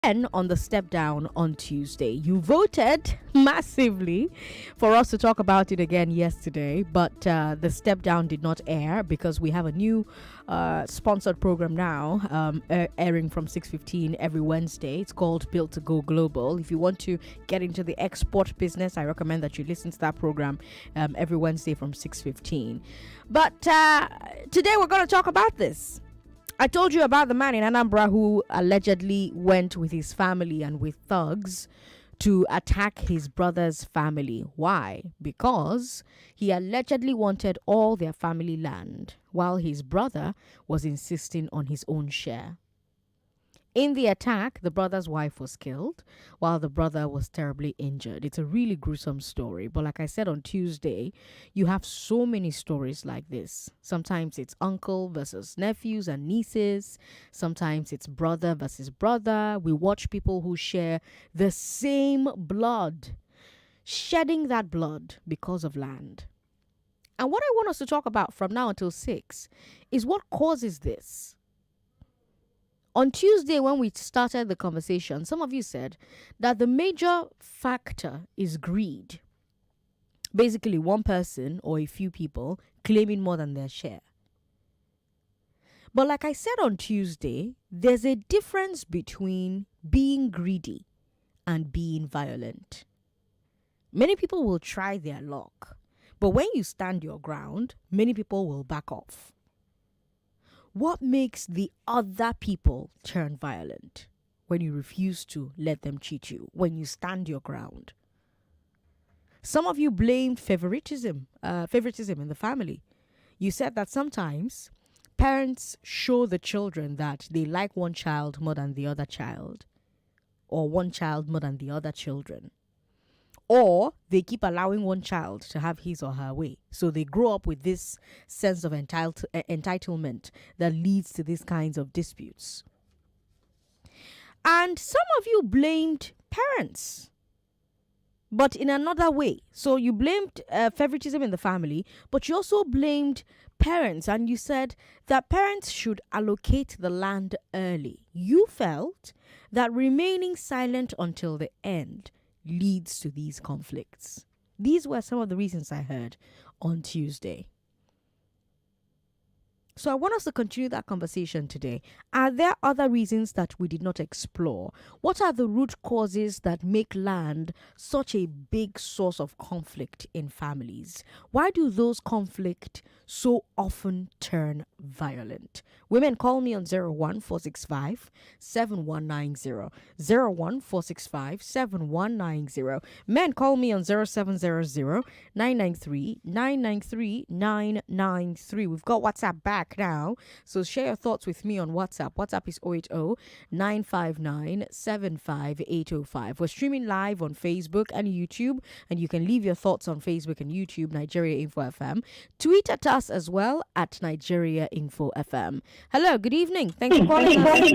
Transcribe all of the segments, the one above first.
And on the step down on Tuesday, you voted massively for us to talk about it again yesterday, but the step down did not air because we have a new sponsored program now, airing from 6:15 every Wednesday. It's called Built to Go Global. If you want to get into the export business, I recommend that you listen to that program every Wednesday from 6:15. But today we're going to talk about this. I told you about the man in Anambra who allegedly went with his family and with thugs to attack his brother's family. Why? Because he allegedly wanted all their family land while his brother was insisting on his own share. In the attack, the brother's wife was killed while the brother was terribly injured. It's a really gruesome story. But like I said on Tuesday, you have so many stories like this. Sometimes it's uncle versus nephews and nieces. Sometimes it's brother versus brother. We watch people who share the same blood, shedding that blood because of land. And what I want us to talk about from now until 6 is what causes this. On Tuesday, when we started the conversation, some of you said that the major factor is greed. Basically, one person or a few people claiming more than their share. But like I said on Tuesday, there's a difference between being greedy and being violent. Many people will try their luck, but when you stand your ground, many people will back off. What makes the other people turn violent? When you refuse to let them cheat you, when you stand your ground. Some of you blamed favoritism in the family. You said that sometimes parents show the children that they like one child more than the other child, or one child more than the other children. Or they keep allowing one child to have his or her way. So they grow up with this sense of entitlement that leads to these kinds of disputes. And some of you blamed parents, but in another way. So you blamed favoritism in the family, but you also blamed parents. And you said that parents should allocate the land early. You felt that remaining silent until the end leads to these conflicts. These were some of the reasons I heard on Tuesday. So I want us to continue that conversation today. Are there other reasons that we did not explore? What are the root causes that make land such a big source of conflict in families? Why do those conflicts so often turn violent? Women, call me on 01465 7190. 01465 7190. Men, call me on 0700 993 993 993. We've got WhatsApp back now, so share your thoughts with me on WhatsApp. WhatsApp is 080-959-75805. We're streaming live on Facebook and YouTube, and you can leave your thoughts on Facebook and YouTube, Nigeria Info FM. Tweet at us as well at Nigeria Info FM. Hello, good evening. Thanks for calling us.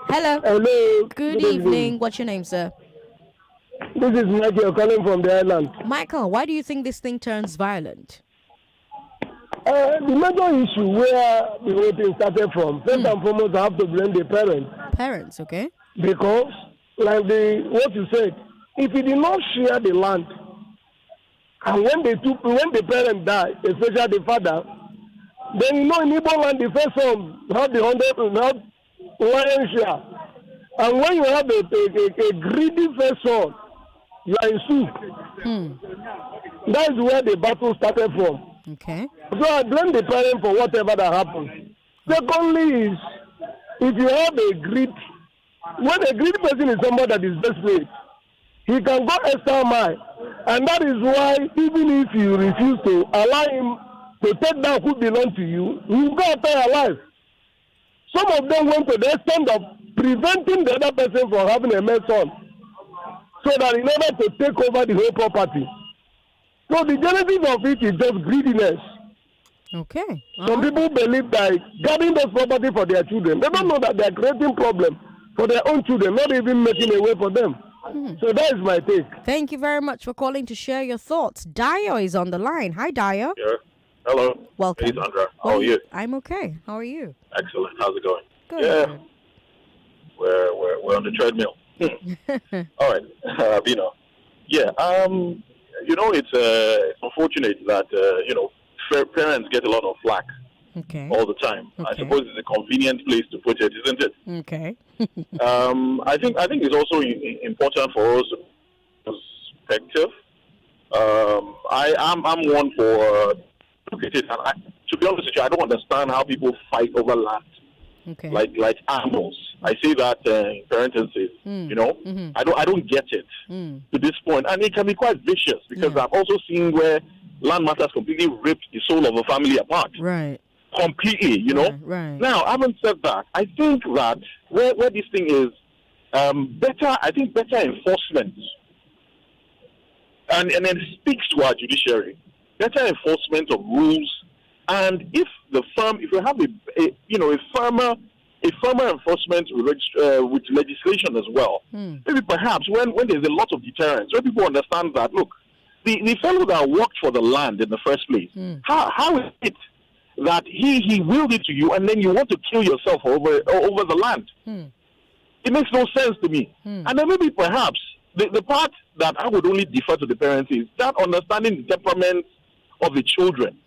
Hello. Hello. Good evening. What's your name, sir? This is Michael calling from the island. Michael, why do you think this thing turns violent? The major issue where the whole thing started from, first and foremost, I have to blame the parents. Parents, okay? Because, like what you said, if you did not share the land, and when the parent died, especially the father, then in Igbo land, the first son had the 100 share. And when you have a greedy first son, you are in soup. That is where the battle started from. Okay. So I blame the parent for whatever that happened. Secondly is, if you have when a greedy person is somebody that is desperate, he can go extra mile. And that is why even if you refuse to allow him to take down who belongs to you, you go after your life. Some of them went to the extent of preventing the other person from having a male son, so that in order to take over the whole property. So the genesis of it is just greediness. Okay. Some people believe that guarding those property for their children, they don't know that they are creating problem for their own children, not even making a way for them. So that is my take. Thank you very much for calling to share your thoughts. Dio is on the line. Hi, Dio. Yeah. Hello. Welcome. Hey, Sandra. How are you? I'm okay. How are you? Excellent. How's it going? Good. Yeah. we're on the treadmill. All right, Yeah, it's unfortunate that parents get a lot of flack all the time. I suppose it's a convenient place to put it, isn't it? Okay. I think it's also important for us perspective. I'm one for look at it. And to be honest with you, I don't understand how people fight over land. Okay. Like animals. I say that in parentheses. I don't get it to this point, and it can be quite vicious because I've also seen where land matters completely rip the soul of a family apart. Right. Completely, Right. Now, having said that, I think that where this thing is better enforcement, and then it speaks to our judiciary, better enforcement of rules, and if you have a firmer enforcement with legislation as well, maybe perhaps when there's a lot of deterrence, when people understand that, look, the fellow that worked for the land in the first place, how is it that he willed it to you and then you want to kill yourself over the land? It makes no sense to me. And then maybe perhaps the part that I would only defer to the parents is that understanding the temperament of the children.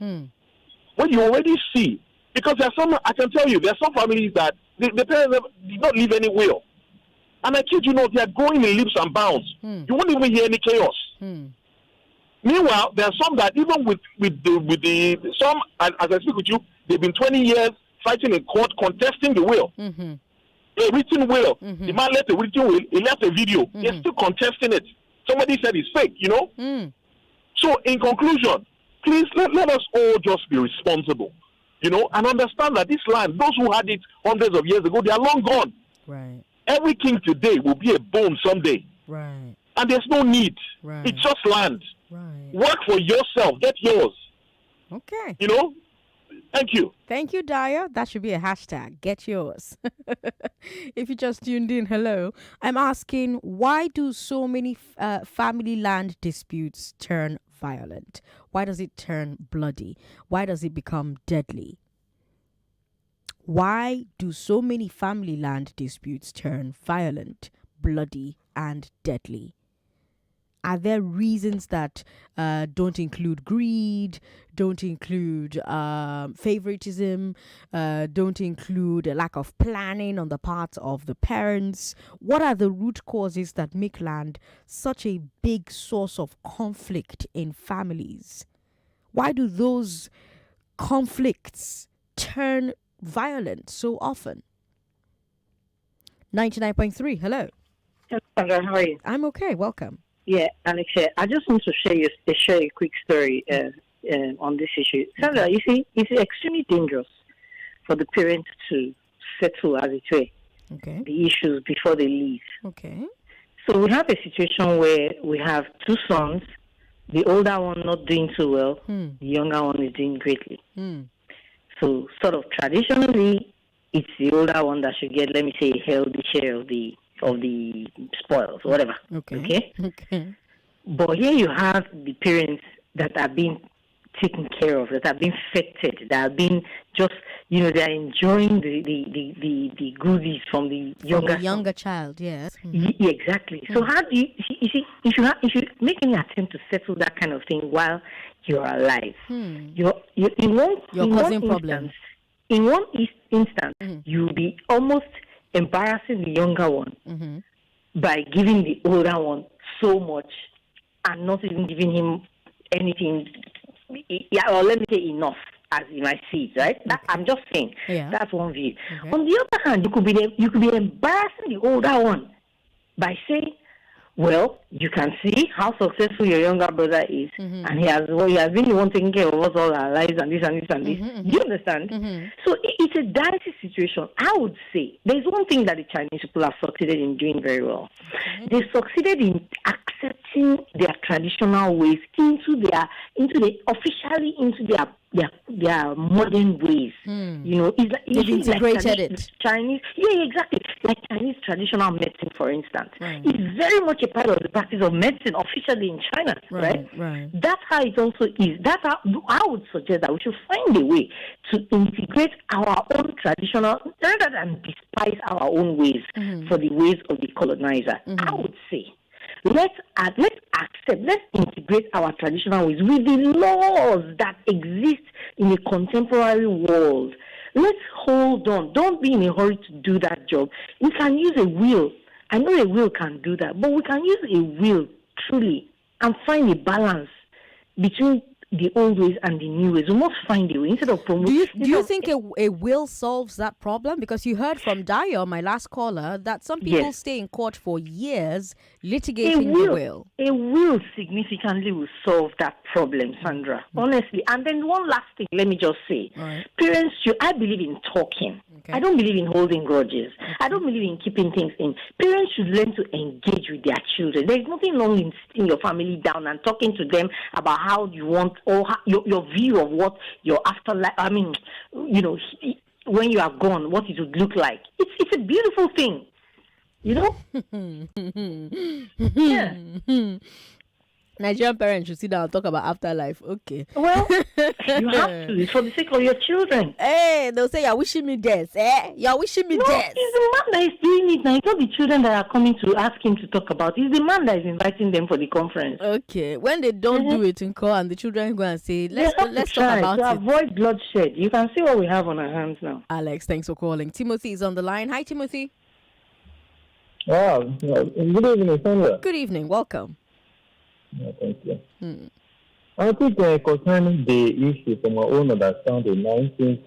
When you already see, because I can tell you, there are some families that the parents did not leave any will. And I kid you not, they are going in leaps and bounds. You won't even hear any chaos. Meanwhile, there are some that even with the some, and as I speak with you, they've been 20 years fighting in court, contesting the will. A written will. The man left a written will, he left a video. They're still contesting it. Somebody said it's fake, So in conclusion, please let us all just be responsible, and understand that this land, those who had it hundreds of years ago, they are long gone. Right. Every king today will be a bone someday. Right. And there's no need. Right. It's just land. Right. Work for yourself. Get yours. Okay. Thank you. Thank you, Daya. That should be a hashtag. Get yours. If you just tuned in, hello. I'm asking, why do so many family land disputes turn violent? Why does it turn bloody? Why does it become deadly? Why do so many family land disputes turn violent, bloody, and deadly? Are there reasons that don't include greed, don't include favoritism, don't include a lack of planning on the part of the parents? What are the root causes that make land such a big source of conflict in families? Why do those conflicts turn violent so often? 99.3, hello. Sandra, how are you? I'm okay, welcome. Yeah, Alex here. I just want to share a quick story on this issue. Sandra, you see, it's extremely dangerous for the parents to settle, as it were, the issues before they leave. Okay. So we have a situation where we have two sons, the older one not doing so well, the younger one is doing greatly. So sort of traditionally, it's the older one that should get, let me say, a healthy share of the spoils, whatever. Okay. But here you have the parents that are being taken care of, that are being feted, that are being just, they're enjoying the goodies from the younger child. Yes. Yeah, exactly. So how do you see if you make any attempt to settle that kind of thing while you're alive, you're causing problems. In one instance, you'll be almost embarrassing the younger one by giving the older one so much and not even giving him anything, or let me say enough, as you might see it, right? I'm just saying, that's one view. On the other hand, you could be embarrassing the older one by saying, well, you can see how successful your younger brother is, and he has been the one taking care of us all our lives, and this and this and this. Do you understand? So it's a dicey situation. I would say there's one thing that the Chinese people have succeeded in doing very well. They succeeded in accepting their traditional ways into their modern ways. They've integrated it. Chinese, yeah, exactly. Like Chinese traditional medicine, for instance, is very much a part of the practice of medicine officially in China, right? That's how it also is. That's how I would suggest that we should find a way to integrate our own traditional, rather than despise our own ways for the ways of the colonizer. I would say, let's integrate our traditional ways with the laws that exist in a contemporary world. Let's hold on. Don't be in a hurry to do that job. We can use a will. I know a will can do that, but we can use a will truly and find a balance between the old ways and the new ways. We must find a way instead of promoting. Do you think a will solves that problem? Because you heard from Dio, my last caller, that some people stay in court for years litigating the will. A will significantly will solve that problem, Sandra. Honestly. And then one last thing, let me just say. Parents I believe in talking. I don't believe in holding grudges. I don't believe in keeping things in. Parents should learn to engage with their children. There is nothing wrong in sitting your family down and talking to them about how you want, or how, your view of what your afterlife, when you are gone, what it would look like. It's a beautiful thing, Yeah. Nigerian parents should sit down and talk about afterlife. Okay. Well, you have to. It's for the sake of your children. Hey, they'll say, you're wishing me death. You're wishing me death. It's the man that is doing it now. It's not the children that are coming to ask him to talk about it. It's the man that is inviting them for the conference. Okay. When they don't do it in court and the children go and say, let's talk about to it. avoid bloodshed. You can see what we have on our hands now. Alex, thanks for calling. Timothy is on the line. Hi, Timothy. Good evening, Sandra. Good evening. Welcome. Yeah, thank you. I think concerning the issue from my own understanding, I think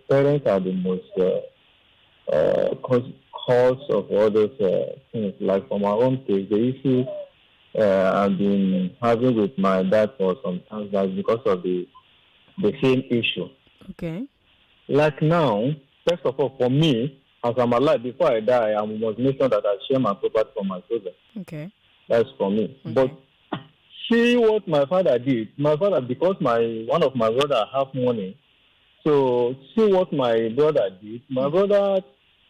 parents are the most cause of all those things. Like from my own case, the issue I've been having with my dad for some time now because of the same issue. Okay. Like now, first of all, for me, as I'm alive, before I die, I must make sure that I share my property for my children. Okay. That's for me. Okay. But see what my father did. My father, because one of my brother have money, so see what my brother did. My brother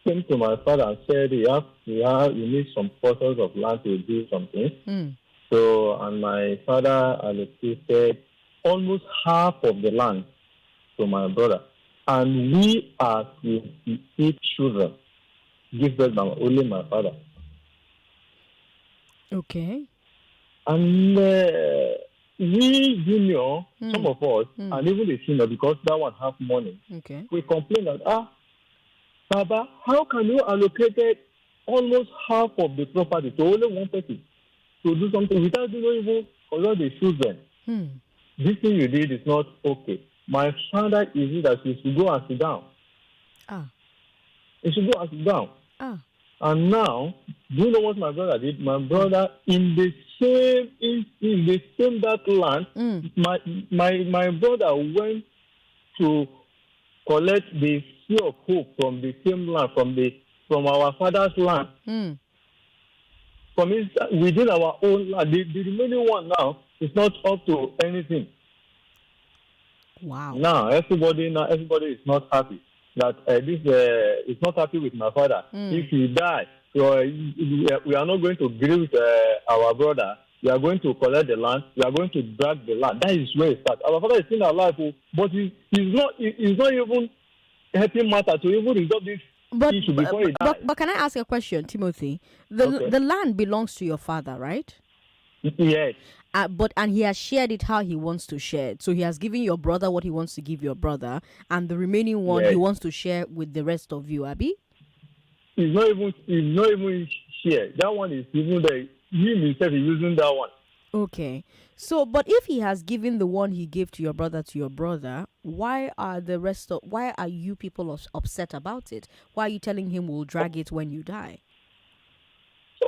came to my father and said, you need some portions of land to do something. So, and my father allocated almost half of the land to my brother. And we as 8 children give birth by only my father. Okay. And we junior, some of us, and even the senior, because that one have money, we complain that, Baba, how can you allocate almost half of the property to only one person to do something without even allow the children? This thing you did is not okay. My father is that you should go and sit down. You should go and sit down. And now, do you know what my brother did? My brother, in the same that land, my brother went to collect the seed of hope from the same land, from our father's land. From within our own land. The remaining one now is not up to anything. Wow. Now everybody is not happy that this is not happy with my father. If he die, we are not going to grieve our brother. We are going to collect the land. We are going to drag the land. That is where it starts. Our father is still alive, but he's not even helping matter to even resolve this issue before he dies. But can I ask a question, Timothy? The land belongs to your father, right? Yes. And he has shared it how he wants to share it. So he has given your brother what he wants to give your brother, and the remaining one he wants to share with the rest of you, Abi? He's not even share. That one is even there. He himself is using that one. Okay. So, but if he has given the one he gave to your brother, why are you people upset about it? Why are you telling him we'll drag it when you die?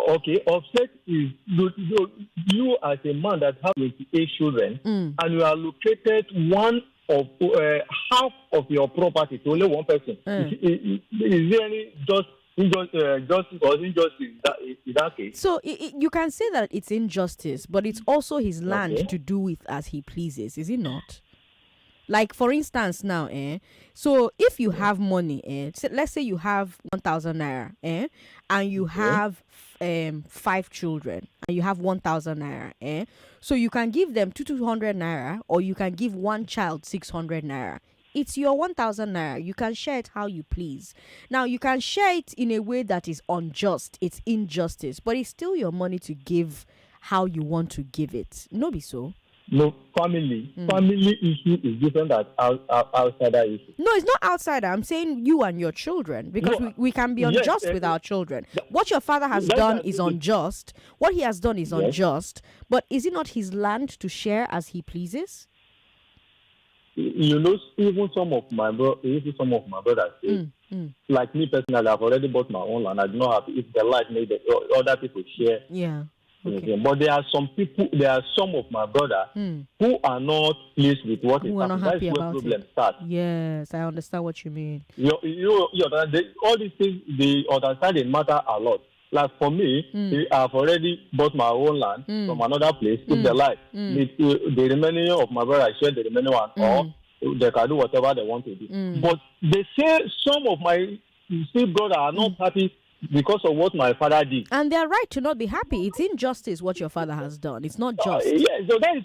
Okay, upset is you as a man that have 28 children and you are allocated half of your property to only one person. Is there any justice or injustice in that case? So you can say that it's injustice, but it's also his land to do with as he pleases, is it not? Like, for instance, now, so if you have money, let's say you have 1,000 naira, and you have 5 children, and you have 1,000 naira, so you can give them 200 naira, or you can give one child 600 naira. It's your 1,000 naira. You can share it how you please. Now, you can share it in a way that is unjust. It's injustice, but it's still your money to give how you want to give it. No, be so. No, family issue is different than outsider issue. No, it's not outsider. I'm saying you and your children, because we can be unjust with our children. What your father has done is unjust. What he has done is unjust. But is it not his land to share as he pleases? You know, even some of my brothers, like me personally, I've already bought my own land. I do not have, if they like, maybe other people share. Yeah. Okay. But there are some of my brothers who are not pleased with what is happening. That's where problems start. Yes, I understand what you mean. All these things, they understand it matter a lot. Like for me, I've already bought my own land from another place. If they like, the remaining of my brothers share the remaining one, or they can do whatever they want to do. But they say some of my brothers are not happy because of what my father did. And they're right to not be happy. It's injustice what your father has done. It's not just. So that is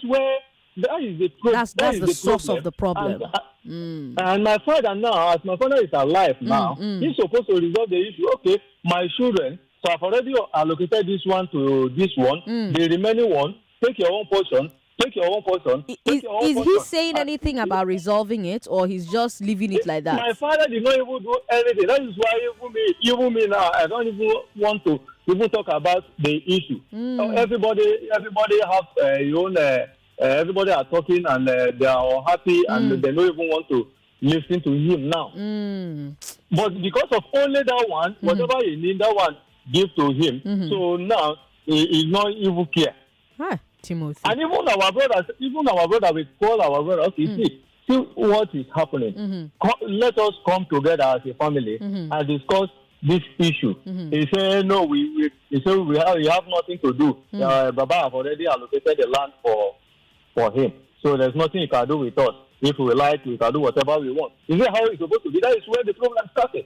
the problem. That's the source of the problem. And my father now, as my father is alive now, he's supposed to resolve the issue. Okay, my children, so I've already allocated this one to this one. The remaining one, take your own portion. Is he saying anything about resolving it, or he's just leaving it like that? My father did not even do anything. That is why even me now, I don't even want to even talk about the issue. So everybody have your own. Everybody are talking and they are happy and they don't even want to listen to him now. But because of only that one, whatever he need, that one give to him. So now he not even care. Huh. Timothy. And even our brothers, we call our brothers, see what is happening. Let us come together as a family and discuss this issue. He said, no, we have nothing to do. Baba have already allocated the land for him. So there's nothing he can do with us. If we like, we can do whatever we want. Is it how it's supposed to be? That is where the problem started.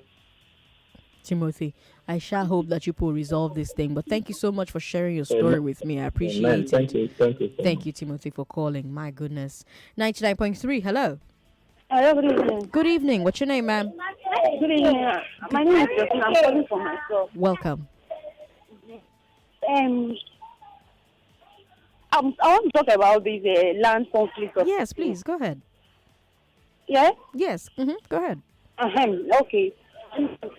Timothy, I shall hope that you will resolve this thing. But thank you so much for sharing your story with me. I appreciate it. Thank you, Timothy, for calling. My goodness. 99.3, hello. Hello, good evening. Good evening. What's your name, ma'am? Good evening. My name is Justin. I'm calling for myself. Welcome. I want to talk about this land conflict. Yes, please, go ahead. Yeah? Yes, go ahead. Okay.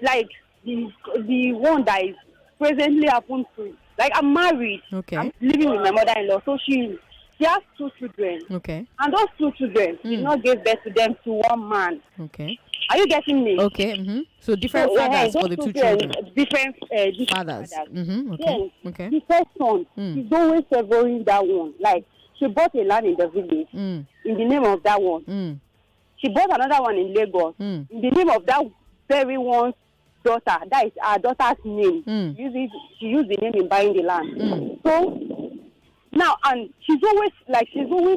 Like the one that is presently happened to, like I'm married. Okay. I'm living with my mother-in-law, so she has 2 children. Okay. And those 2 children did not give birth to them to one man. Okay. Are you getting me? Okay. So different fathers for the 2 children. Different fathers. Okay. Yes. Okay. The first son, she's always favoring that one. Like she bought a land in the village in the name of that one. She bought another one in Lagos in the name of that very one's daughter. That is our daughter's name. She used the name in buying the land. So now, and she's always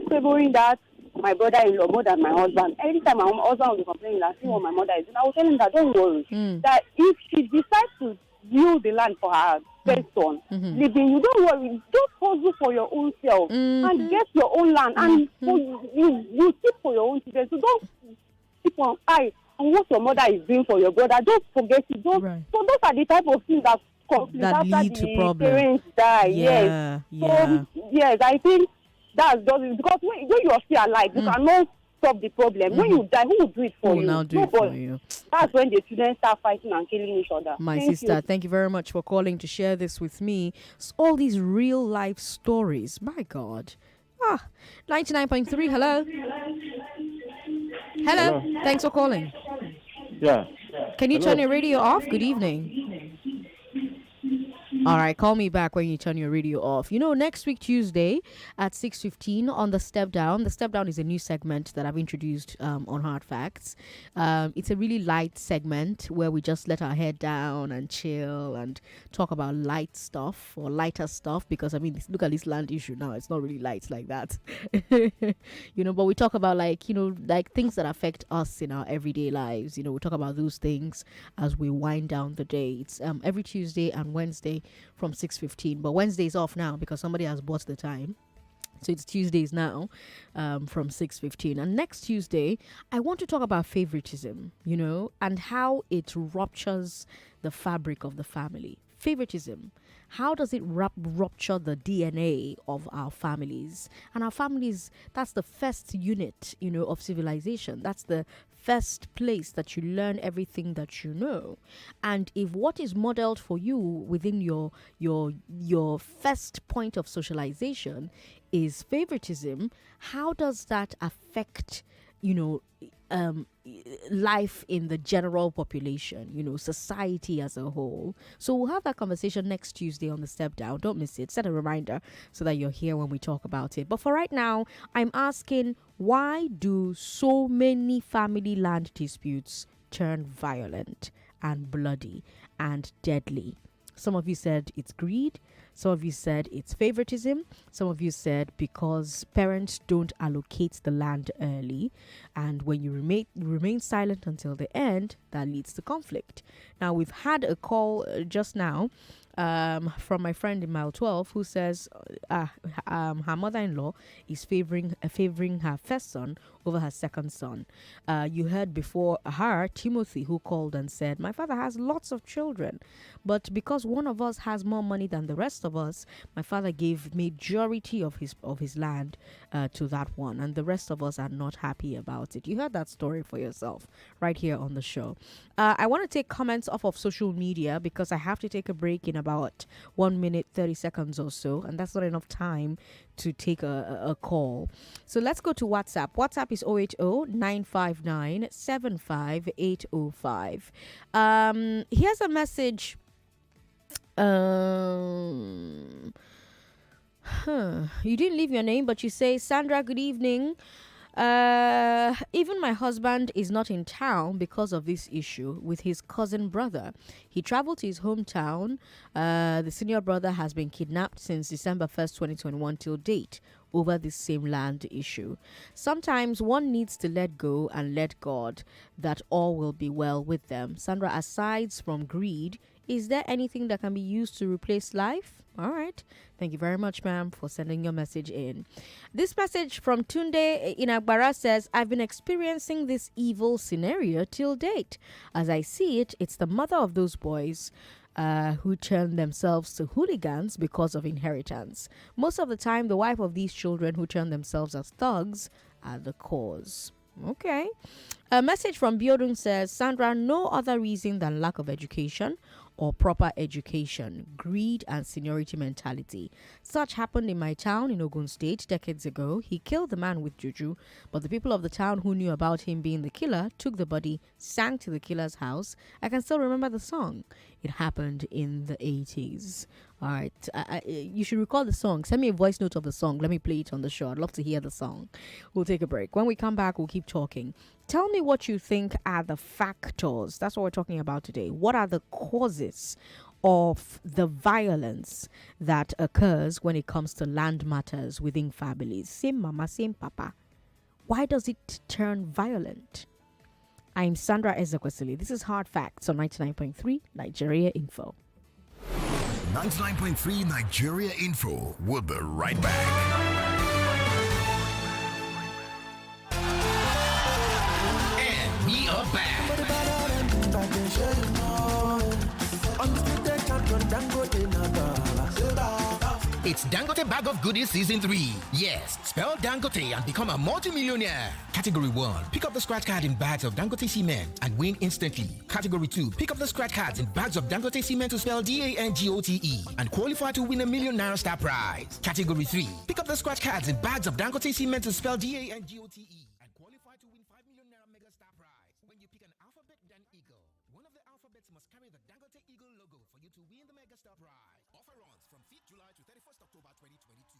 favoring that my brother-in-law more than my husband. Every time my husband will be complaining that see what my mother is doing, I will tell him that don't worry. That if she decides to use the land for her first son, living, you don't worry. Just hustle for your own self and get your own land, and you keep for your own children. So don't keep on eye on what your mother is doing for your brother. Don't forget it. So those are the type of things that lead to problems. Parents die. So, yes, I think that's just it. Because when you are still alive, you cannot stop the problem. When you die, who will do it for you? Now do it for you. That's when the children start fighting and killing each other. My sister, thank you very much for calling to share this with me. All these real life stories. My God. 99.3, hello. Hello. Thanks for calling. Yeah. Can you turn your radio off? Good evening. All right, call me back when you turn your radio off. Next week, Tuesday at 6:15 on The Step Down. The Step Down is a new segment that I've introduced on Hard Facts. It's a really light segment where we just let our head down and chill and talk about light stuff or lighter stuff because, look at this land issue now. It's not really light like that. But we talk about like things that affect us in our everyday lives. We talk about those things as we wind down the day. It's every Tuesday and Wednesday from 6:15, but Wednesday's off now because somebody has bought the time, so it's Tuesdays now from 6:15. And next Tuesday I want to talk about favoritism, and how it ruptures the fabric of the family. Favoritism, how does it rupture the DNA of our families? And our families, that's the first unit of civilization. That's the first place that you learn everything that you know. And if what is modeled for you within your first point of socialization is favoritism, how does that affect life in the general population, society as a whole? So we'll have that conversation next Tuesday on The Step Down. Don't miss it. Set a reminder so that you're here when we talk about it. But for right now, I'm asking, why do so many family land disputes turn violent and bloody and deadly? Some of you said it's greed. Some of you said it's favoritism. Some of you said because parents don't allocate the land early, and when you remain silent until the end, that leads to conflict. Now, we've had a call just now from my friend in mile 12 who says her mother-in-law is favoring her first son over her second son. You heard before her Timothy, who called and said, my father has lots of children, but because one of us has more money than the rest of us, my father gave majority of his land to that one, and the rest of us are not happy about it. You heard that story for yourself right here on the show. I want to take comments off of social media because I have to take a break in about 1 minute 30 seconds or so, and that's not enough time to take a call. So let's go to WhatsApp. WhatsApp is 080-959-75805. Here's a message. You didn't leave your name, but you say, Sandra, good evening. Even my husband is not in town because of this issue with his cousin brother. He traveled to his hometown. The senior brother has been kidnapped since December 1st, 2021 till date over this same land issue. Sometimes one needs to let go and let God, that all will be well with them. Sandra, aside from greed, is there anything that can be used to replace life? All right. Thank you very much, ma'am, for sending your message in. This message from Tunde in Agbara says, I've been experiencing this evil scenario till date. As I see it, it's the mother of those boys who turn themselves to hooligans because of inheritance. Most of the time, the wife of these children who turn themselves as thugs are the cause. Okay. A message from Biodun says, Sandra, no other reason than lack of education or proper education, greed and seniority mentality. Such happened in my town in Ogun State decades ago. He killed the man with juju, but the people of the town who knew about him being the killer took the body, sang to the killer's house. I can still remember the song. It happened in the 80s. All right. You should recall the song. Send me a voice note of the song. Let me play it on the show. I'd love to hear the song. We'll take a break. When we come back, we'll keep talking. Tell me what you think are the factors. That's what we're talking about today. What are the causes of the violence that occurs when it comes to land matters within families? Same mama, same papa. Why does it turn violent? I'm Sandra Ezekwesili. This is Hard Facts on 99.3 Nigeria Info. 99.3 Nigeria Info. We'll be right back. And we are back. It's Dangote Bag of Goodies Season 3. Yes, spell Dangote and become a multi-millionaire. Category 1, pick up the scratch card in bags of Dangote cement and win instantly. Category 2, pick up the scratch cards in bags of Dangote cement to spell DANGOTE and qualify to win a $1 million star prize. Category 3, pick up the scratch cards in bags of Dangote cement to spell DANGOTE and qualify to win $5 million mega star prize. When you pick an alphabet, then eagle. One of the alphabets must carry the Dangote Eagle logo for you to win the mega mega star prize. Offer runs from 5th July to 31st October 2022.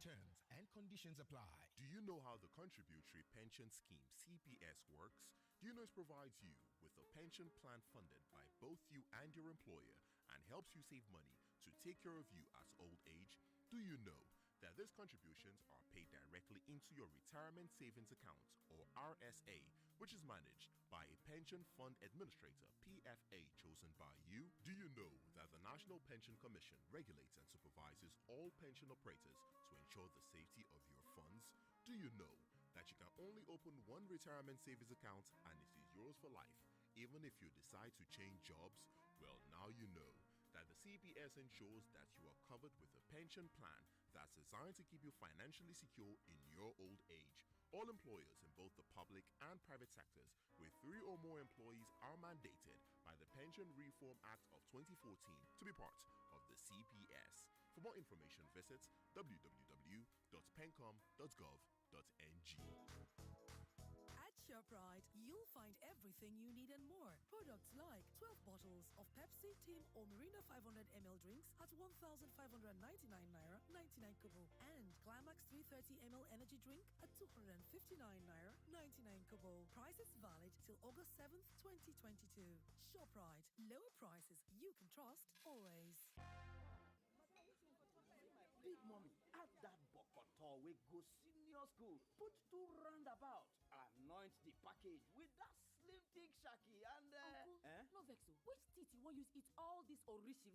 Terms and conditions apply. Do you know how the Contributory Pension Scheme CPS works? Do you know it provides you with a pension plan funded by both you and your employer and helps you save money to take care of you as old age? Do you know that these contributions are paid directly into your retirement savings account, or RSA, which is managed by a pension fund administrator, PFA, chosen by you? Do you know that the National Pension Commission regulates and supervises all pension operators to ensure the safety of your funds? Do you know that you can only open one retirement savings account and it is yours for life, even if you decide to change jobs? Well, now you know that the CPS ensures that you are covered with a pension plan that's designed to keep you financially secure in your old age. All employers in both the public and private sectors with 3 or more employees are mandated by the Pension Reform Act of 2014 to be part of the CPS. For more information, visit www.pencom.gov.ng. At ShopRite, you'll find everything you need and more. Products like 12 bottles of Pepsi, Team or Mirinda 500ml drinks at 1,599 naira 99 kobo, and Climax 330ml energy drink at 259 naira 99 kobo. Prices valid till August 7th, 2022. ShopRite, lower prices you can trust always. Big mommy, add that bokoto we go senior school. Put 2 roundabout. Anoint the package with that slim thick shaki and Uncle, no vexo. Which teeth you won't use eat all this orishi?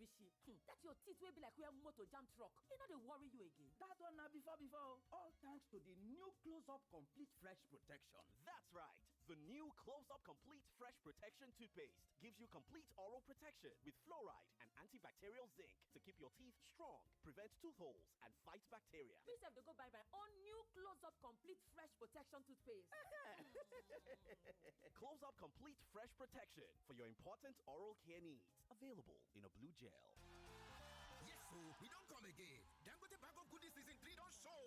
That your teeth will be like where motor jam truck. You know they worry you again. That one now before. All thanks to the new Close-Up Complete Fresh Protection. That's right. The new Close-Up Complete Fresh Protection toothpaste gives you complete oral protection with fluoride and antibacterial zinc to keep your teeth strong, prevent tooth holes, and fight bacteria. Please have to go buy my own new Close-Up Complete Fresh Protection toothpaste. Close-Up Complete Fresh Protection for your important oral care needs. Available in a blue gel. Yes, so we don't come again. Dangote bag of goodies season 3 don't show.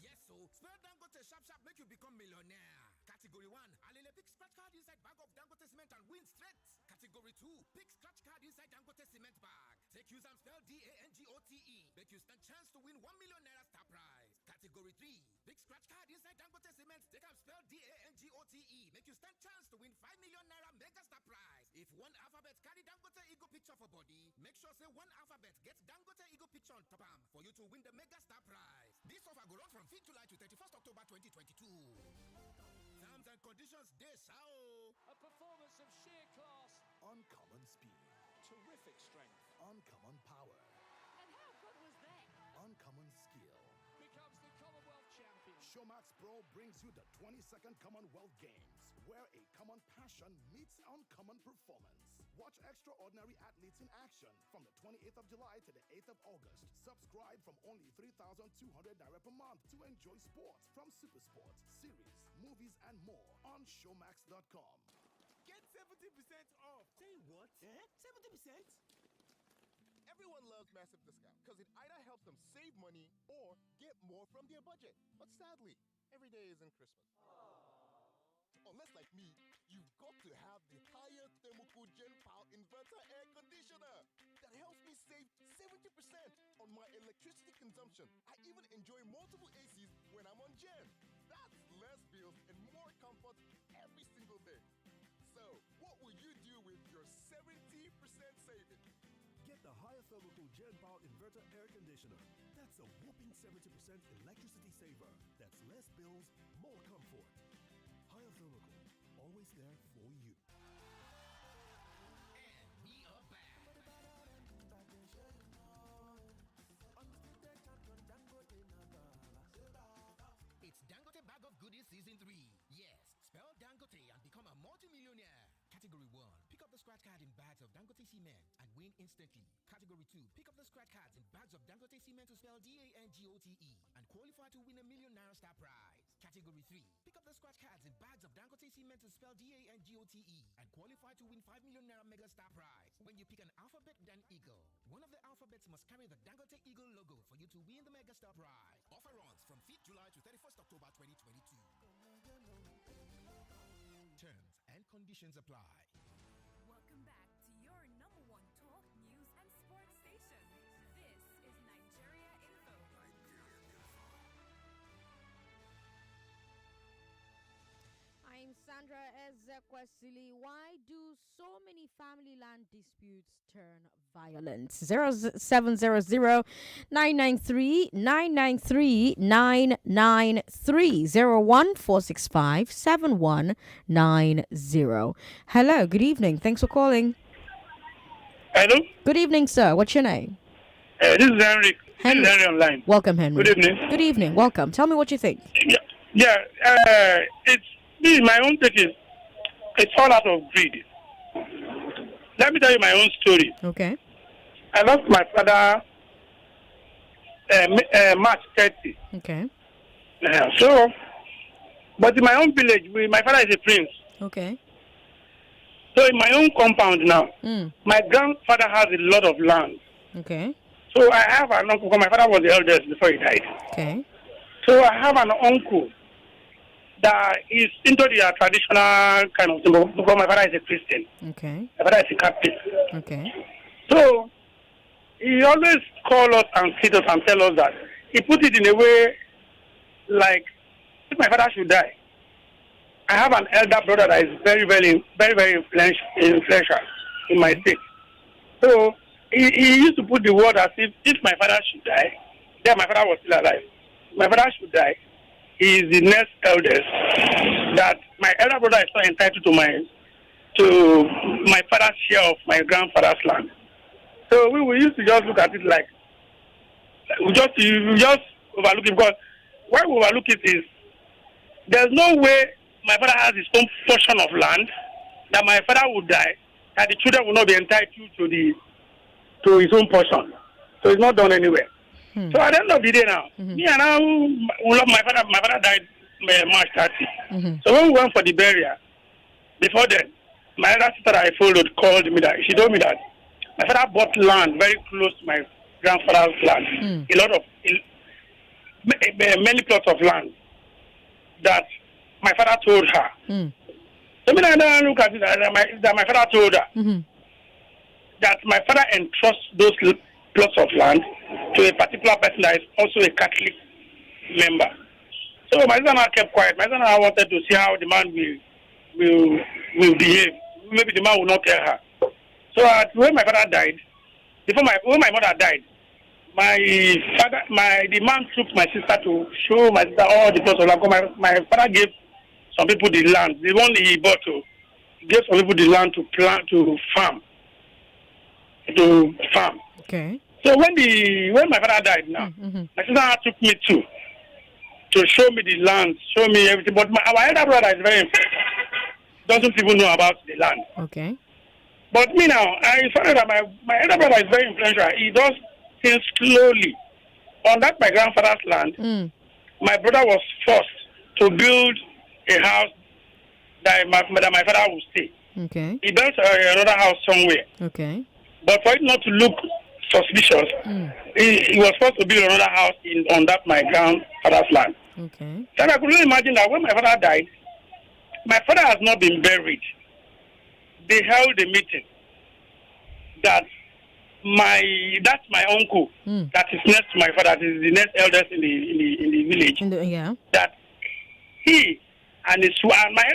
Yes, so spell Dangote sharp make you become millionaire. Category 1, Alele pick scratch card inside bag of Dangote cement and win straight. Category 2, pick scratch card inside Dangote cement bag. Take use and spell DANGOTE. Make you stand chance to win 1 million naira star prize. Category 3, pick scratch card inside Dangote cement. Take and spell DANGOTE. Make you stand chance to win 5 million naira mega star prize. If one alphabet carry Dangote Eagle picture for body, make sure say one alphabet get Dangote Eagle picture on top am for you to win the mega star prize. This offer go run from 5th July to 31st October 2022. Terms and conditions dey sao. A performance of sheer class. Uncommon speed. Terrific strength. Uncommon power. And how good was that? Uncommon skill. Becomes the Commonwealth champion. Showmax Pro brings you the 22nd Commonwealth Games, where a common passion meets uncommon performance. Watch extraordinary athletes in action from the 28th of July to the 8th of August. Subscribe from only 3,200 naira per month to enjoy sports from Super Sports, series, movies, and more on Showmax.com. Get 70% off. Say what? 70%? Everyone loves massive discount because it either helps them save money or get more from their budget. But sadly, every day isn't Christmas. Unless like me, you've got to have the higher thermocool Gen Power Inverter Air Conditioner that helps me save 70% on my electricity consumption. I even enjoy multiple ACs when I'm on Gen. That's less bills and more comfort every single day. So, what will you do with your 70% saving? Get the higher thermal Gen Power Inverter Air Conditioner. That's a whopping 70% electricity saver. That's less bills, more comfort. Higher thermal, always there for you. And we are back. It's Dangote Bag of Goodies Season 3. Yes, spell Dangote and become a multi-millionaire. Category 1, pick up the scratch card in bags of Dangote cement and win instantly. Category 2, pick up the scratch cards in bags of Dangote cement to spell DANGOTE and qualify to win a million naira star prize. Category 3, pick up the scratch cards in bags of Dangote cement to spell DANGOTE and qualify to win 5 million naira mega star prize. When you pick an alphabet then eagle, one of the alphabets must carry the Dangote Eagle logo for you to win the mega star prize. Offer runs from 5th July to 31st October 2022. conditions apply. Welcome back to your number one talk, news, and sports station. This is Nigeria Info. I'm Sandra Ezekwesili. Why do so many family land disputes turn violent? 0700 993 993 993 01465 7190. Hello, good evening. Thanks for calling. Hello? Good evening, sir. What's your name? This is Henry. This is Henry online. Welcome, Henry. Good evening. Good evening. Welcome. Tell me what you think. It's me, my own take is it's all out of greed. Let me tell you my own story. Okay. I lost my father March 30. Okay. But in my own village, my father is a prince. Okay. So in my own compound now, my grandfather has a lot of land. Okay. So I have an uncle, because my father was the eldest before he died. Okay. So I have an uncle that is into the traditional kind of thing, because my father is a Christian. Okay. My father is a Catholic. Okay. So he always call us and sit us and tell us that he put it in a way like if my father should die, I have an elder brother that is very, very, very, very influential in my state. So he used to put the word as if my father should die, then my father was still alive. My father should die, he is the next eldest, that my elder brother is not entitled to my father's share of my grandfather's land. So we used to just look at it like we just overlook it, because why we overlook it is there's no way my father has his own portion of land that my father would die, that the children will not be entitled to his own portion. So it's not done anywhere. So at the end of the day now, me and I love my father. My father died March 30. So when we went for the burial, before then, my other sister that I followed called me that she told me that my father bought land very close to my grandfather's land. A lot of many plots of land that my father told her. So when I look at it, that my father told her that my father entrusts those plots of land to a particular person that is also a Catholic member. So my son and I kept quiet. My son and I wanted to see how the man will behave. Maybe the man will not tell her. So when my father died, when my mother died, the man took my sister to show my sister all the plots of land. My father gave some people the land. The one he bought he gave some people the land to farm. Okay. So when my father died now, my sister took me to show me the land, show me everything. But our elder brother is doesn't even know about the land. Okay. But me now, I found out that my elder brother is very influential. He does things slowly. On that my grandfather's land, my brother was forced to build a house that my father would stay. Okay. He built another house somewhere. Okay. But for it not to look suspicious, he was forced to build another house on that my grandfather's land. Okay. So I could imagine that when my father died, my father has not been buried. They held a meeting that that's my uncle that is next to my father, that is the next eldest in the village. That he and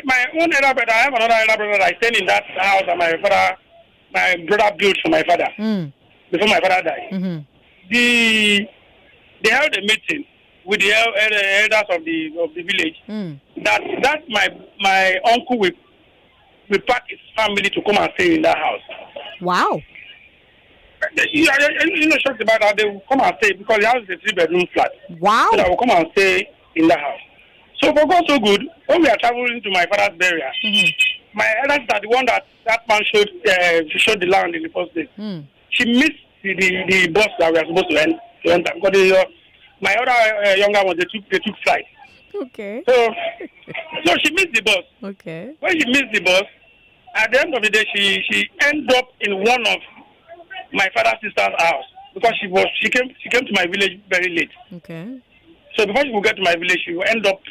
my own elder brother, I have another elder brother that is staying in that house that my brother built for my father before my father died. They held a meeting with the elders of the village that my uncle will pack his family to come and stay in that house. Wow. You know, shocked about that. They will come and stay because the house is a 3-bedroom flat. Wow. So they will come and stay in the house. So for God so good, when we are traveling to my father's burial, my elders are the one that man showed the land in the first place. She missed the bus that we are supposed to enter because my other younger ones they took flight. Okay. So she missed the bus. Okay. When she missed the bus, at the end of the day, she ended up in one of my father's sister's house because she came to my village very late. Okay. So before she would get to my village, she would end up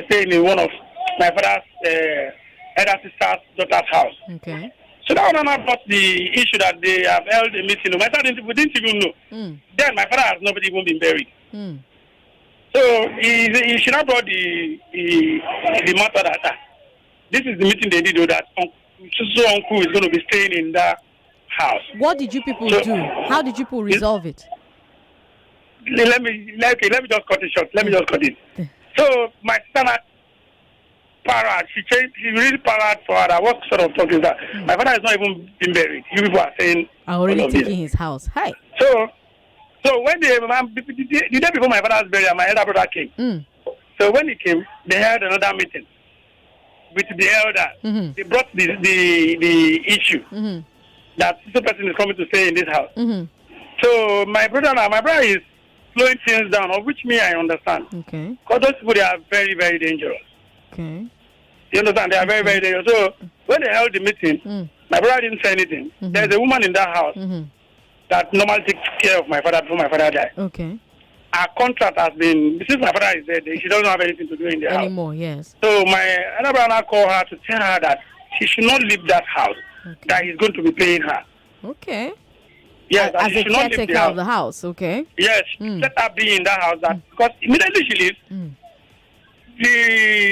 staying in one of my father's elder sister's daughter's house. Okay. So that one brought the issue that they have held a meeting. My father we didn't even know. Then my father has not even been buried. So he should have brought the matter that this is the meeting they did, though, that so uncle is going to be staying in that house. What did you people do? How did you people resolve it? Let me just cut it short. Let me just cut it. So my sister parrot, she really parrot for her. What sort of talk is that? My father has not even been buried. You people are saying I already taking his house. Hi. So when the day before my father's burial, my elder brother came. So when he came, they had another meeting with the elder. They brought the issue that this person is coming to stay in this house. So my brother is slowing things down, of which me I understand. Okay. Because those people, they are very, very dangerous. Okay. You understand? They are very, very dangerous. So when they held the meeting, my brother didn't say anything. There's a woman in that house that normally takes care of my father before my father died. Okay. Our contract has been, since my father is dead, she doesn't have anything to do in the house. Anymore, yes. So my elder brother called her to tell her that she should not leave that house, that he's going to be paying her. Okay. Yes, as a caretaker of the house, okay? Yes, let her be in that house. Because immediately she leaves,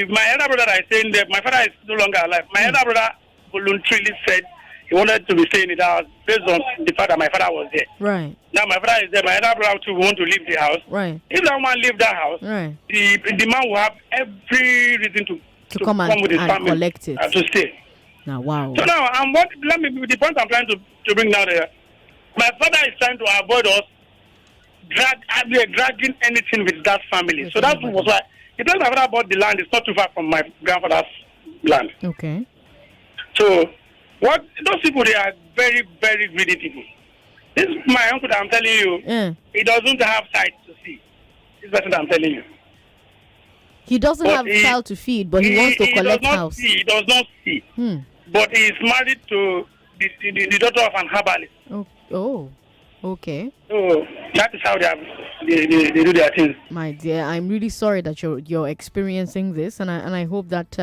my elder brother that is saying that my father is no longer alive. My elder brother voluntarily said he wanted to be staying in the house based on the fact that my father was there. Right. Now my father is there. My elder brother too want to leave the house. Right. If that man leave that house, the man will have every reason to come with his family collect it. To stay. Now, wow. So now, the point I'm trying to bring down there, my father is trying to avoid us dragging anything with that family. So that was why, because my father bought the land, it's not too far from my grandfather's land. Okay. So, those people, they are very, very greedy people. This is my uncle that I'm telling you, he doesn't have sight to see. This person that I'm telling you. He doesn't have child to feed, but he wants to collect house. He does not see. But he is married to the daughter of an herbalist. Oh, okay. So that is how they do their things. My dear, I'm really sorry that you're experiencing this, and I hope that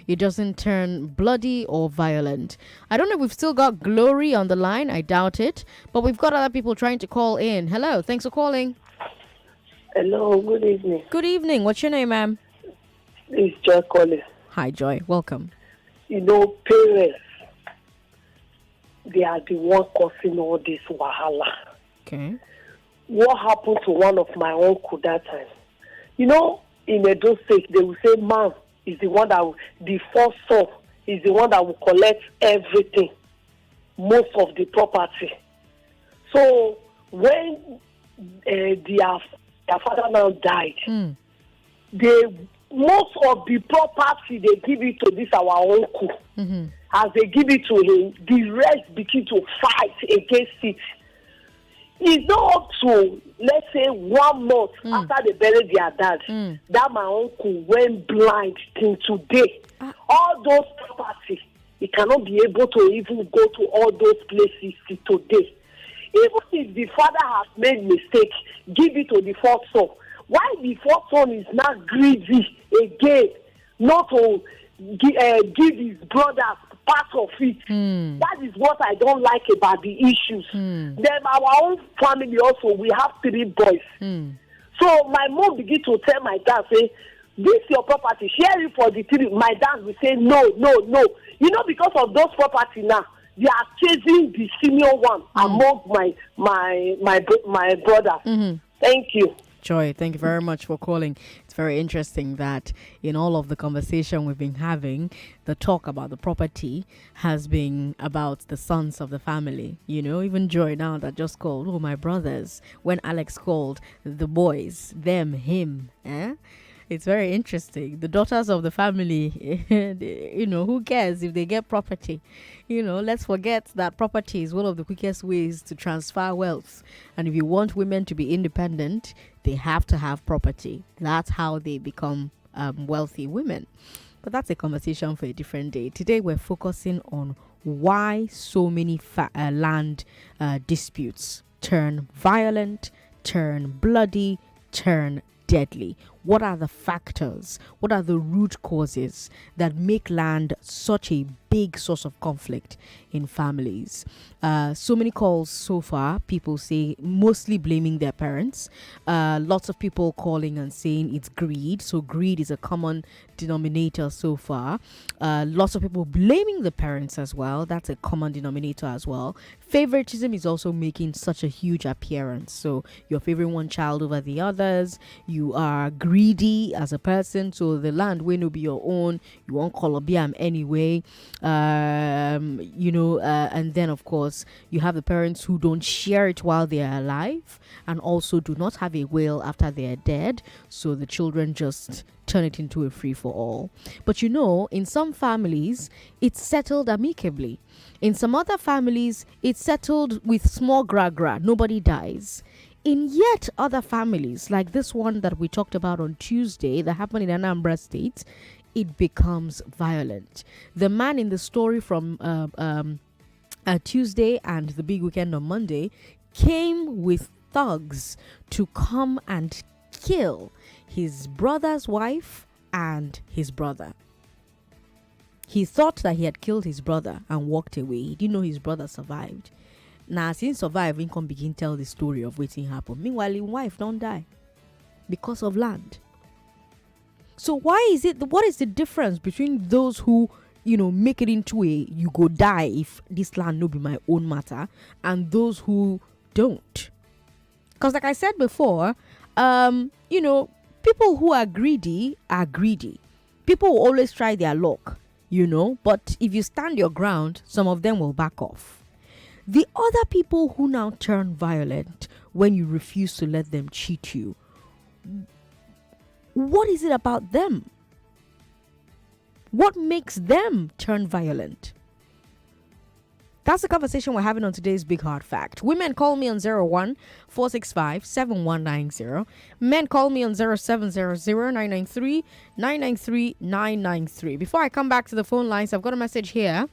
it doesn't turn bloody or violent. I don't know if we've still got Glory on the line. I doubt it, but we've got other people trying to call in. Hello, thanks for calling. Hello, good evening. Good evening. What's your name, ma'am? It's Joy calling. Hi, Joy. Welcome. You know, parents, they are the one causing all this wahala. Okay. What happened to one of my uncle that time? You know, in Edo State, they will say, man is the one that the first son is the one that will collect everything, most of the property. So when their father now died, most of the property they give it to this our uncle. As they give it to him, the rest begin to fight against it. It's not up to, let's say, 1 month after they buried their dad, that my uncle went blind till today. All those property, he cannot be able to even go to all those places till today. Even if the father has made mistake, give it to the fourth son. Why the fourth son is not greedy again, not to give his brothers part of it? That is what I don't like about the issues. Then our own family also, we have 3 boys. So my mom begin to tell my dad, say, this your property, share it for the 3. My dad will say, no. You know, because of those property now, they are chasing the senior one among my brother. Thank you. Joy, thank you very much for calling. It's very interesting that in all of the conversation we've been having, the talk about the property has been about the sons of the family. You know, even Joy now that just called, oh, my brothers. When Alex called, the boys, them, him. It's very interesting. The daughters of the family, you know, who cares if they get property? You know, let's forget that property is one of the quickest ways to transfer wealth. And if you want women to be independent, they have to have property. That's how they become wealthy women. But that's a conversation for a different day. Today, we're focusing on why so many land disputes turn violent, turn bloody, turn deadly. What are the factors? What are the root causes that make land such a big source of conflict in families? So many calls so far, people say mostly blaming their parents. Lots of people calling and saying it's greed. So greed is a common denominator so far. Lots of people blaming the parents as well. That's a common denominator as well. Favoritism is also making such a huge appearance. So you're favoring one child over the others. You are greedy as a person. So the land will not be your own. You won't call Obiam anyway. And then of course you have the parents who don't share it while they are alive and also do not have a will after they are dead. So the children just turn it into a free for all. But in some families, it's settled amicably. In some other families, it's settled with small gra-gra. Nobody dies. In yet other families, like this one that we talked about on Tuesday that happened in Anambra State, it becomes violent. The man in the story from Tuesday and the big weekend on Monday came with thugs to come and kill his brother's wife and his brother. He thought that he had killed his brother and walked away. He didn't know his brother survived. Now, since surviving, can begin tell the story of what happened. Meanwhile, his wife don't die because of land. So what is the difference between those who, make it into you go die if this land no be my own matter, and those who don't? Because like I said before, people who are greedy are greedy. People will always try their luck, but if you stand your ground, some of them will back off. The other people who now turn violent when you refuse to let them cheat you, what is it about them? What makes them turn violent? That's the conversation we're having on today's Big Hard Fact. Women call me on 01-465-7190. Men call me on 0700-993-993-993. Before I come back to the phone lines, I've got a message here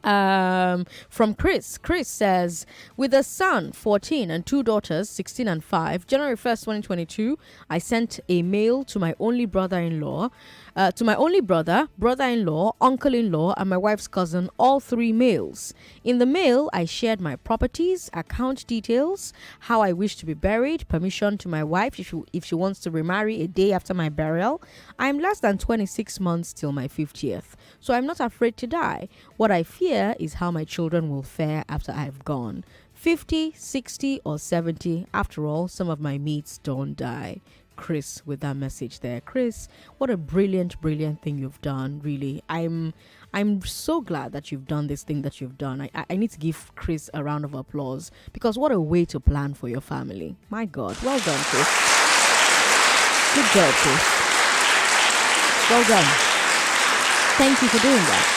from Chris. Chris says, with a son 14 and two daughters 16 and 5, January 1st 2022, I sent a mail to my only brother-in-law, brother-in-law, uncle-in-law, and my wife's cousin, all three males. In the mail, I shared my properties, account details, how I wish to be buried, permission to my wife if she wants to remarry a day after my burial. I'm less than 26 months till my 50th, so I'm not afraid to die. What I fear is how my children will fare after I've gone. 50, 60, or 70. After all, some of my mates don't die. Chris, with that message there. Chris, what a brilliant thing you've done. Really, I'm so glad that you've done this thing that you've done. I need to give Chris a round of applause, because what a way to plan for your family. My God, well done, Chris. Good job, Chris. Well done. Thank you for doing that.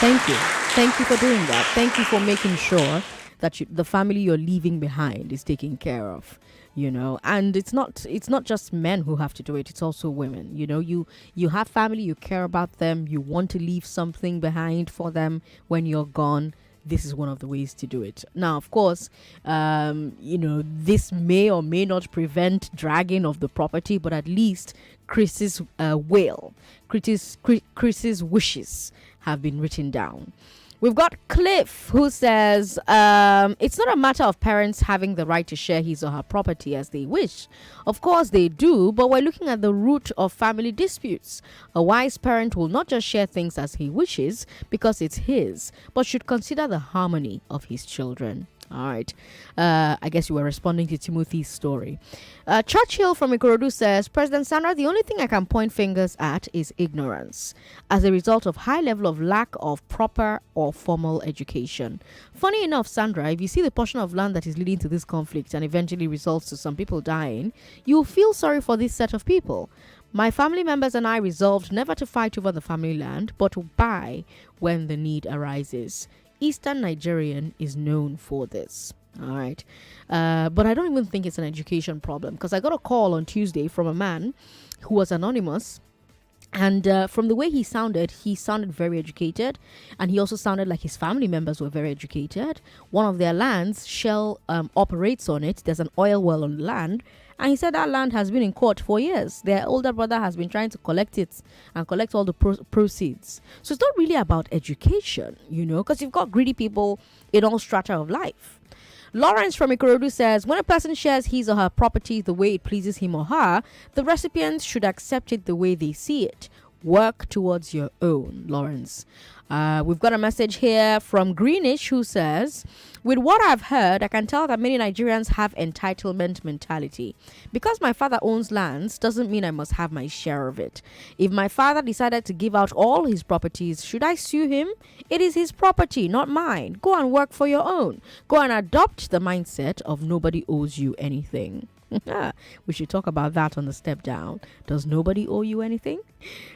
Thank you for doing that. Thank you for making sure that the family you're leaving behind is taken care of, and it's not just men who have to do it. It's also women. You have family, you care about them, you want to leave something behind for them when you're gone. This is one of the ways to do it. Now, of course, this may or may not prevent dragging of the property, but at least Chris's Chris's wishes have been written down. We've got Cliff, who says, it's not a matter of parents having the right to share his or her property as they wish. Of course they do, but we're looking at the root of family disputes. A wise parent will not just share things as he wishes because it's his, but should consider the harmony of his children. All right. I guess you were responding to Timothy's story. Churchill from Ikorodu says, President Sandra, the only thing I can point fingers at is ignorance as a result of high level of lack of proper or formal education. Funny enough, Sandra, if you see the portion of land that is leading to this conflict and eventually results to some people dying, you'll feel sorry for this set of people. My family members and I resolved never to fight over the family land, but to buy when the need arises. Eastern Nigerian is known for this. All right. But I don't even think it's an education problem, because I got a call on Tuesday from a man who was anonymous, And from the way he sounded very educated, and he also sounded like his family members were very educated. One of their lands, Shell operates on it. There's an oil well on the land, and he said that land has been in court for years. Their older brother has been trying to collect it and collect all the proceeds. So it's not really about education, because you've got greedy people in all strata of life. Lawrence from Ikorodu says, when a person shares his or her property the way it pleases him or her, the recipients should accept it the way they see it. Work towards your own, Lawrence. We've got a message here from Greenish who says, with what I've heard, I can tell that many Nigerians have entitlement mentality. Because my father owns lands doesn't mean I must have my share of it. If my father decided to give out all his properties, should I sue him? It is his property, not mine. Go and work for your own. Go and adopt the mindset of nobody owes you anything. We should talk about that on the step down. Does nobody owe you anything?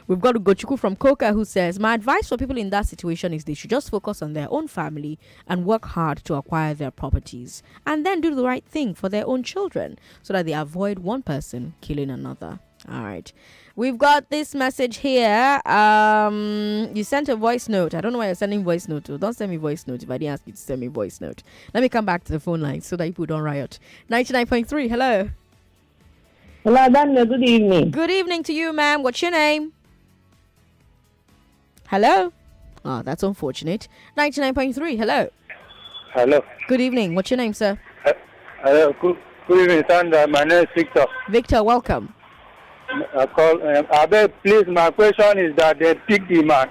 We've got Ugochukwu from Coca who says, my advice for people in that situation is they should just focus on their own family and work hard to acquire their properties, and then do the right thing for their own children so that they avoid one person killing another. All right. We've got this message here. You sent a voice note. I don't know why you're sending voice note to. Don't send me voice note if I didn't ask you to send me voice note. Let me come back to the phone line so that people don't riot. 99.3, hello. Hello, Daniel. Good evening. Good evening to you, ma'am. What's your name? Hello? Oh, that's unfortunate. 99.3, hello. Hello. Good evening. What's your name, sir? Hello. Good evening, Sandra. My name is Victor. Victor, welcome. I beg, please, my question is that they pick the man.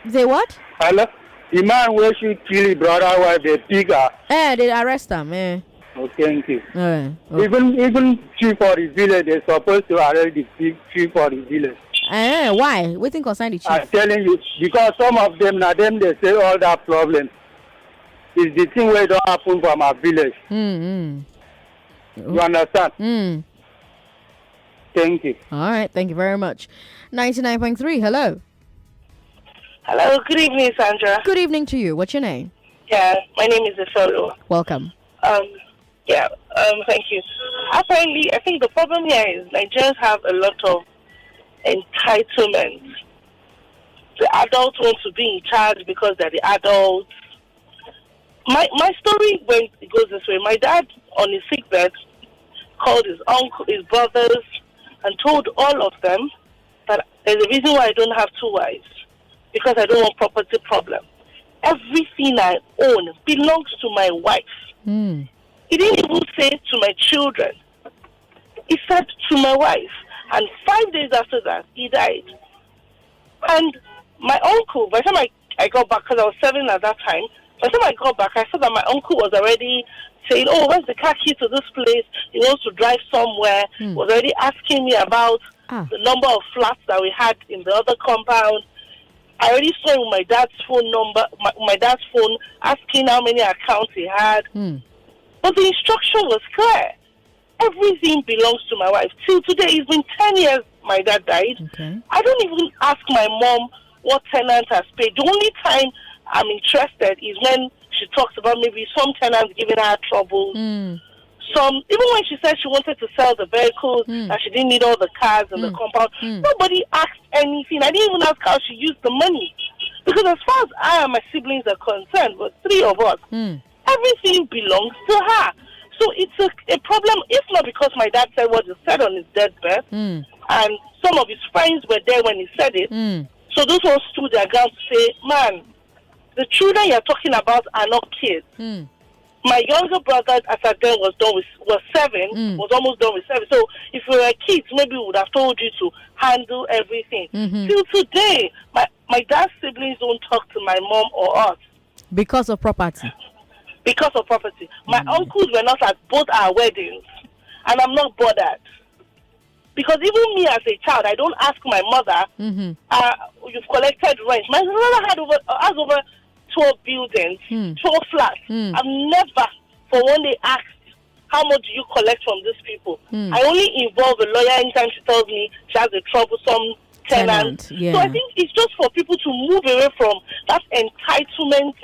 They what? Hello? The man where she kill his brother wife, they pick her. They arrest him, Okay, thank you. Okay. Even chief for the village, they're supposed to arrest the chief for the village. Why? Waiting concern the chief. I'm telling you, because some of them, now them, they say all that problem is the thing where it don't happen from our village. You understand? Thank you. All right, thank you very much. 99.3, hello. Hello, good evening, Sandra. Good evening to you. What's your name? Yeah, my name is Isolo. Welcome. Thank you. Apparently, I think the problem here is Nigerians have a lot of entitlement. The adults want to be in charge because they're the adults. My story goes this way. My dad, on his sickbed, called his uncle, his brothers, and told all of them that there's a reason why I don't have two wives, because I don't want property problem. Everything I own belongs to my wife. He didn't even say to my children. He said to my wife. And 5 days after that, he died. And my uncle, by the time I got back, because I was 7 at that time, by the time I got back, I saw that my uncle was already saying, oh, where's the car key to this place? He wants to drive somewhere. Was already asking me about the number of flats that we had in the other compound. I already saw him with my dad's phone number, my dad's phone, asking how many accounts he had. But the instruction was clear. Everything belongs to my wife. Till today, it's been 10 years my dad died. I don't even ask my mom what tenant has paid. The only time I'm interested is when she talks about maybe some tenants giving her trouble. Even when she said she wanted to sell the vehicles, that she didn't need all the cars in the compound, nobody asked anything. I didn't even ask how she used the money. Because as far as I and my siblings are concerned, but 3 of us, everything belongs to her. So it's a problem, if not because my dad said what he said on his deathbed, and some of his friends were there when he said it. So those ones stood their ground to say, man, the children you're talking about are not kids. My younger brother, as at then was 7, was almost done with 7. So if we were kids, maybe we would have told you to handle everything. Till today, my dad's siblings don't talk to my mom or us. Because of property? Because of property. My uncles were not at both our weddings, and I'm not bothered. Because even me as a child, I don't ask my mother, you've collected rent. My mother has over 12 buildings, 12 flats. I've never for one day asked, how much do you collect from these people? I only involve a lawyer anytime she tells me she has a troublesome tenant. So I think it's just for people to move away from that entitlement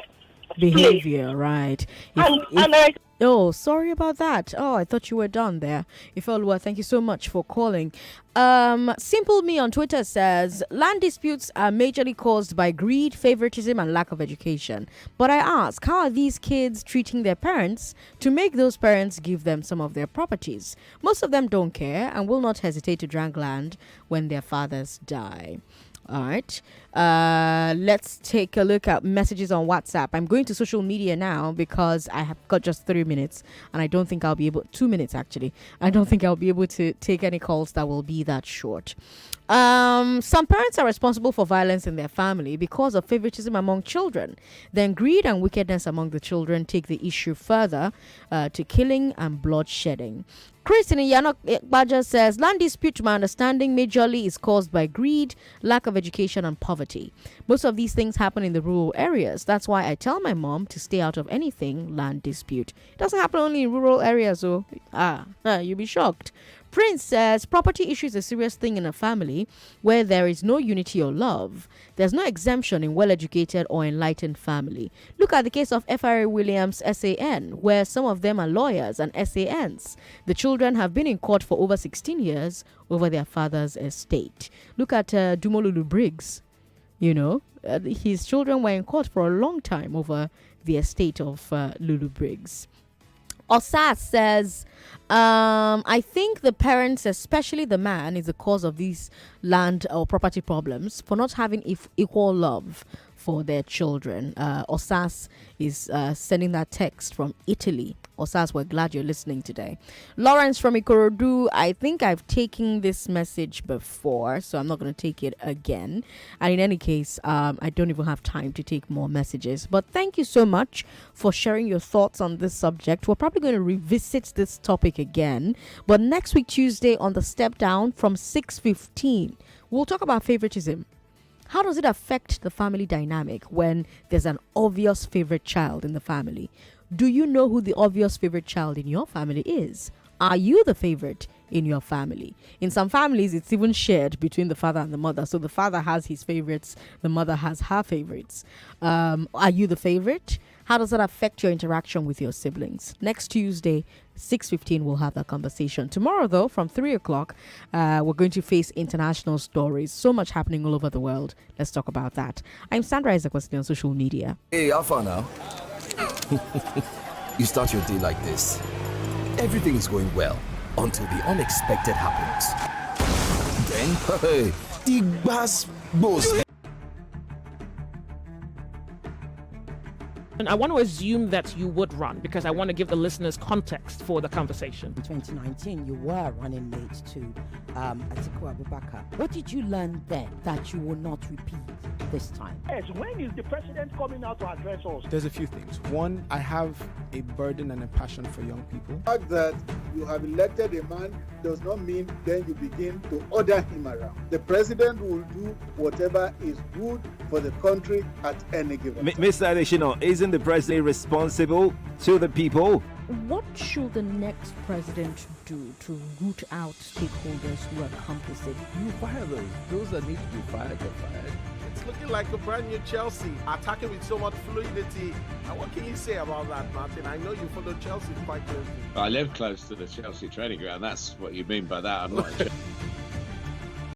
behavior, right? And I Oh, sorry about that. Oh, I thought you were done there. Ifeoluwa, thank you so much for calling. Simple Me on Twitter says land disputes are majorly caused by greed, favoritism, and lack of education. But I ask, how are these kids treating their parents to make those parents give them some of their properties? Most of them don't care and will not hesitate to drag land when their fathers die. All right. Let's take a look at messages on WhatsApp. I'm going to social media now because I have got just 3 minutes and I don't think I'll be able 2 minutes actually. I don't think I'll be able to take any calls that will be that short. Some parents are responsible for violence in their family because of favoritism among children. Then greed and wickedness among the children take the issue further to killing and bloodshedding. Chris in Yanok Baja says land dispute, to my understanding, majorly is caused by greed, lack of education, and poverty. Most of these things happen in the rural areas. That's why I tell my mom to stay out of anything land dispute. It doesn't happen only in rural areas, so you'll be shocked. Prince says property issue is a serious thing in a family where there is no unity or love. There's no exemption in well-educated or enlightened family. Look at the case of F.R.A. Williams' SAN, where some of them are lawyers and SANs. The children have been in court for over 16 years over their father's estate. Look at Dumolulu Briggs. His children were in court for a long time over the estate of Lulu Briggs. Osas says, I think the parents, especially the man, is the cause of these land or property problems for not having equal love for their children. Osas is sending that text from Italy. Osas, we're glad you're listening today. Lawrence from Ikorodu, I think I've taken this message before, so I'm not going to take it again. And in any case, I don't even have time to take more messages. But thank you so much for sharing your thoughts on this subject. We're probably going to revisit this topic again. But next week, Tuesday, on the Step Down from 6:15, we'll talk about favoritism. How does it affect the family dynamic when there's an obvious favorite child in the family? Do you know who the obvious favorite child in your family is? Are you the favorite in your family? In some families, it's even shared between the father and the mother. So the father has his favorites, the mother has her favorites. Are you the favorite? How does that affect your interaction with your siblings? Next Tuesday, 6:15, we'll have that conversation. Tomorrow, though, from 3 o'clock, we're going to face international stories. So much happening all over the world. Let's talk about that. I'm Sandra Ezekwesili on social media. Hey, Alpha now. You start your day like this. Everything is going well until the unexpected happens. Then, hey, the bass boss. And I want to assume that you would run because I want to give the listeners context for the conversation. In 2019, you were running mate to Atiku Abubakar. What did you learn then that you will not repeat this time? Yes, when is the president coming out to address us? There's a few things. One, I have a burden and a passion for young people. The fact that you have elected a man does not mean then you begin to order him around. The president will do whatever is good for the country at any given time. Mr. Adeshino, isn't the president responsible to the people? What should the next president do to root out stakeholders who are complicit? You fire those that need to be fired get fired. It's looking like a brand new Chelsea, attacking with so much fluidity. And what can you say about that, Martin? I know you follow Chelsea quite closely. I live close to the Chelsea training ground. That's what you mean by that. I'm not.